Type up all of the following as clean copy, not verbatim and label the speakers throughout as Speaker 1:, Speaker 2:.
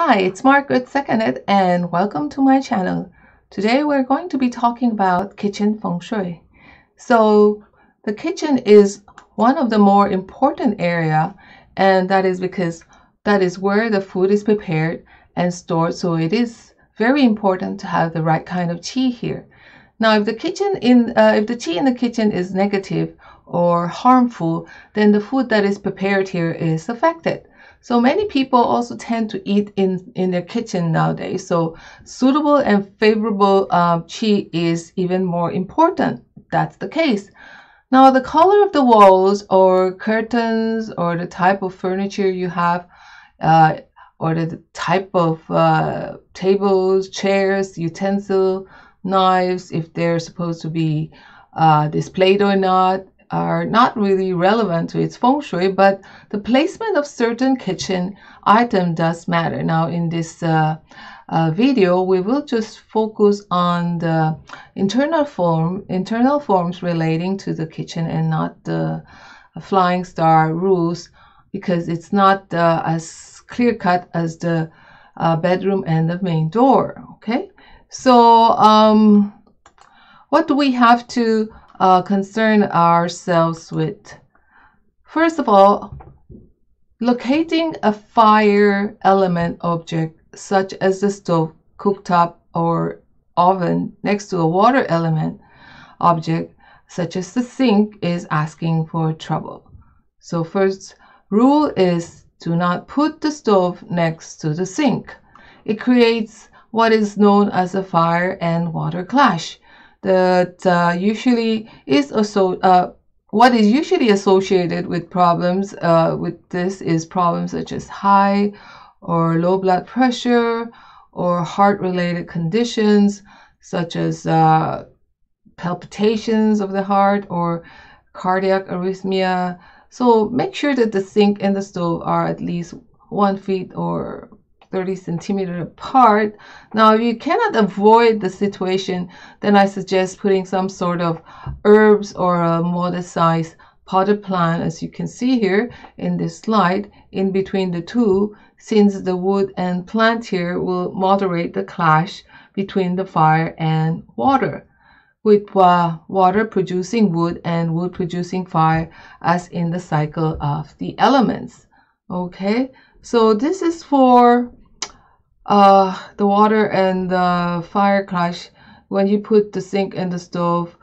Speaker 1: Hi, it's Margaret Seconded, and welcome to my channel. Today we're going to be talking about kitchen feng shui. So the kitchen is one of the more important area, and that is because that is where the food is prepared and stored. So it is very important to have the right kind of qi here. Now, if the qi in the kitchen is negative or harmful, then the food that is prepared here is affected. So many people also tend to eat in their kitchen nowadays. So suitable and favorable qi is even more important. That's the case. Now, the color of the walls or curtains or the type of furniture you have, uh, or the type of tables, chairs, utensil, knives, if they're supposed to be displayed or not, are not really relevant to its feng shui, but the placement of certain kitchen item does matter. Now, in this video, we will just focus on the internal forms relating to the kitchen and not the flying star rules, because it's not as clear cut as the bedroom and the main door. Okay, so what do we have to concern ourselves with? First of all, locating a fire element object such as the stove, cooktop, or oven next to a water element object such as the sink is asking for trouble. So first rule is do not put the stove next to the sink. It creates what is known as a fire and water clash. That usually is what is usually associated with problems with this is problems such as high or low blood pressure or heart-related conditions such as palpitations of the heart or cardiac arrhythmia. So make sure that the sink and the stove are at least 1 feet or 30 centimeters apart. Now, if you cannot avoid the situation, then I suggest putting some sort of herbs or a modest-sized potted plant, as you can see here in this slide, in between the two, since the wood and plant here will moderate the clash between the fire and water, with water producing wood and wood producing fire, as in the cycle of the elements. Okay, so this is for the water and the fire clash when you put the sink and the stove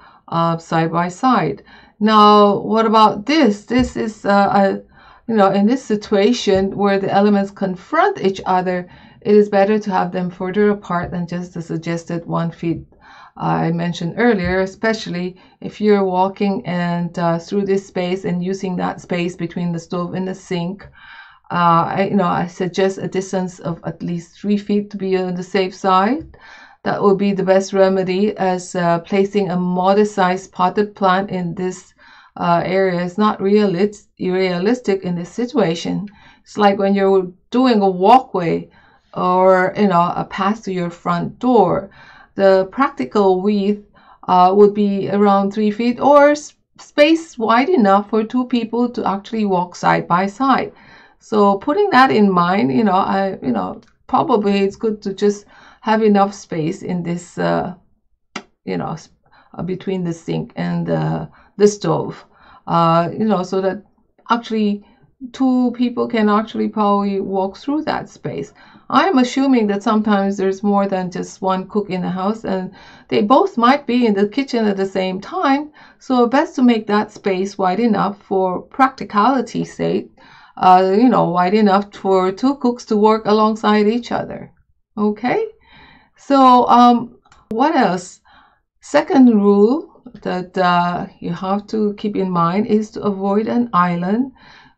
Speaker 1: side by side. Now, what about this? This is in this situation where the elements confront each other, it is better to have them further apart than just the suggested 1 feet I mentioned earlier, especially if you're walking and through this space and using that space between the stove and the sink. I suggest a distance of at least 3 feet to be on the safe side. That would be the best remedy, as placing a modest-sized potted plant in this area is not realistic in this situation. It's like when you're doing a walkway or a path to your front door. The practical width would be around 3 feet or space wide enough for 2 people to actually walk side by side. So putting that in mind, probably it's good to just have enough space in this, between the sink and the stove, so that actually 2 people can actually probably walk through that space. I'm assuming that sometimes there's more than just one cook in the house, and they both might be in the kitchen at the same time. So best to make that space wide enough for practicality's sake. Wide enough for 2 cooks to work alongside each other. Okay, so what else? Second rule that you have to keep in mind is to avoid an island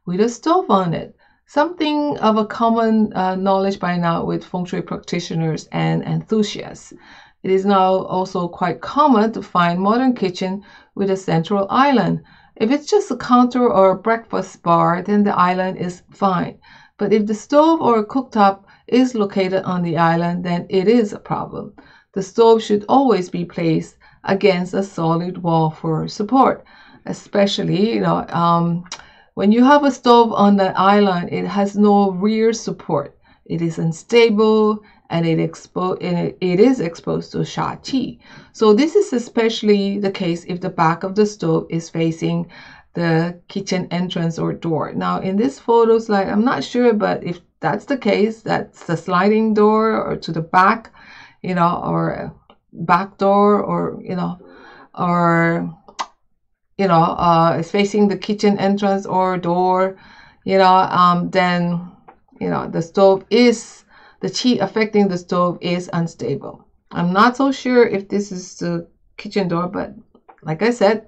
Speaker 1: with a stove on it. Something of a common knowledge by now with feng shui practitioners and enthusiasts. It is now also quite common to find modern kitchen with a central island. If it's just a counter or a breakfast bar, then the island is fine. But if the stove or a cooktop is located on the island, then it is a problem. The stove should always be placed against a solid wall for support, especially, when you have a stove on the island, it has no rear support. it is unstable, and it is exposed to sha qi. So this is especially the case if the back of the stove is facing the kitchen entrance or door. Now in this photo slide, I'm not sure, but if that's the case, that's the sliding door or to the back, or back door, or is facing the kitchen entrance or door, then the qi affecting the stove is unstable. I'm not so sure if this is the kitchen door, but like I said,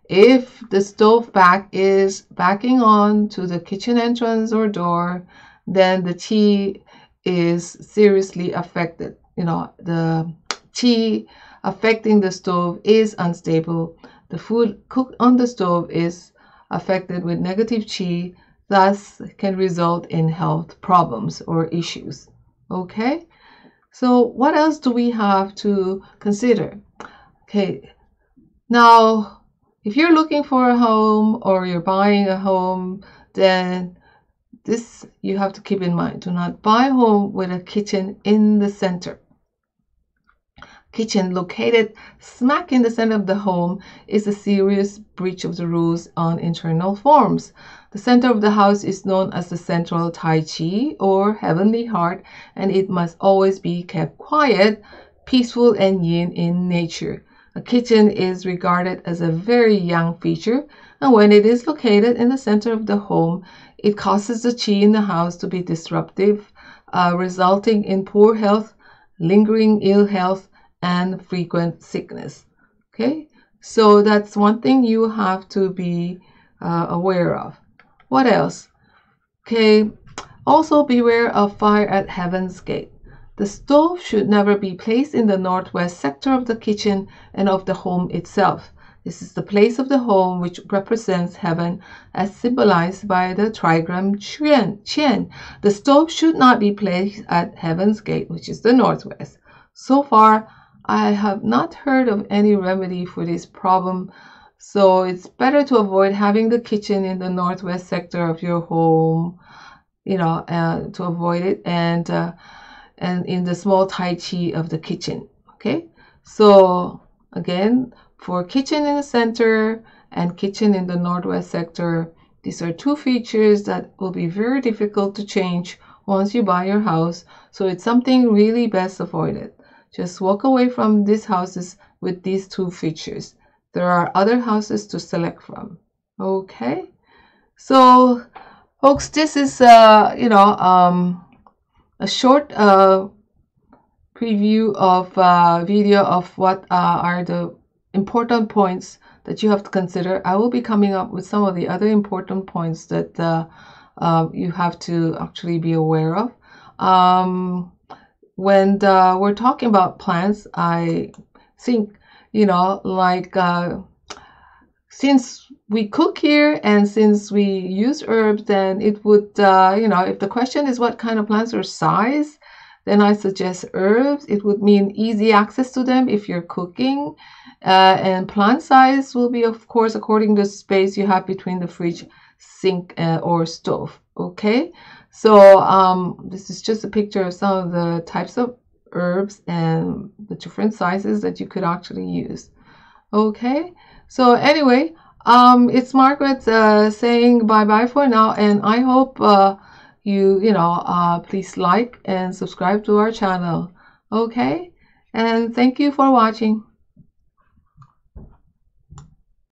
Speaker 1: if the stove back is backing on to the kitchen entrance or door, then the qi is seriously affected. The qi affecting the stove is unstable. The food cooked on the stove is affected with negative qi, thus can result in health problems or issues. Okay, so what else do we have to consider? Okay, now if you're looking for a home or you're buying a home, then this you have to keep in mind. Do not buy a home with a kitchen in the center. Kitchen located smack in the center of the home is a serious breach of the rules on internal forms. The center of the house is known as the central Tai Chi or heavenly heart, and it must always be kept quiet, peaceful, and yin in nature. A kitchen is regarded as a very yang feature, and when it is located in the center of the home, it causes the qi in the house to be disruptive, resulting in poor health, lingering ill health, and frequent sickness. Okay, so that's one thing you have to be aware of. What else? Okay, also beware of fire at heaven's gate. The stove should never be placed in the northwest sector of the kitchen and of the home itself. This is the place of the home which represents heaven as symbolized by the trigram qian. The stove should not be placed at heaven's gate, which is the northwest. So far, I have not heard of any remedy for this problem, so it's better to avoid having the kitchen in the northwest sector of your home, to avoid it, and in the small Tai Chi of the kitchen. Okay, so again, for kitchen in the center and kitchen in the northwest sector, these are two features that will be very difficult to change once you buy your house, so it's something really best avoided. Just walk away from these houses with these two features. There are other houses to select from. Okay, so folks, this is a short preview of video of what are the important points that you have to consider. I will be coming up with some of the other important points that you have to actually be aware of. When we're talking about plants, I think, since we cook here and since we use herbs, then it would, if the question is what kind of plants or size, then I suggest herbs. It would mean easy access to them if you're cooking. And plant size will be, of course, according to the space you have between the fridge, sink, or stove. Okay, so this is just a picture of some of the types of herbs and the different sizes that you could actually use. Okay, so anyway, it's Margaret saying bye-bye for now, and I hope please like and subscribe to our channel. Okay, and thank you for watching.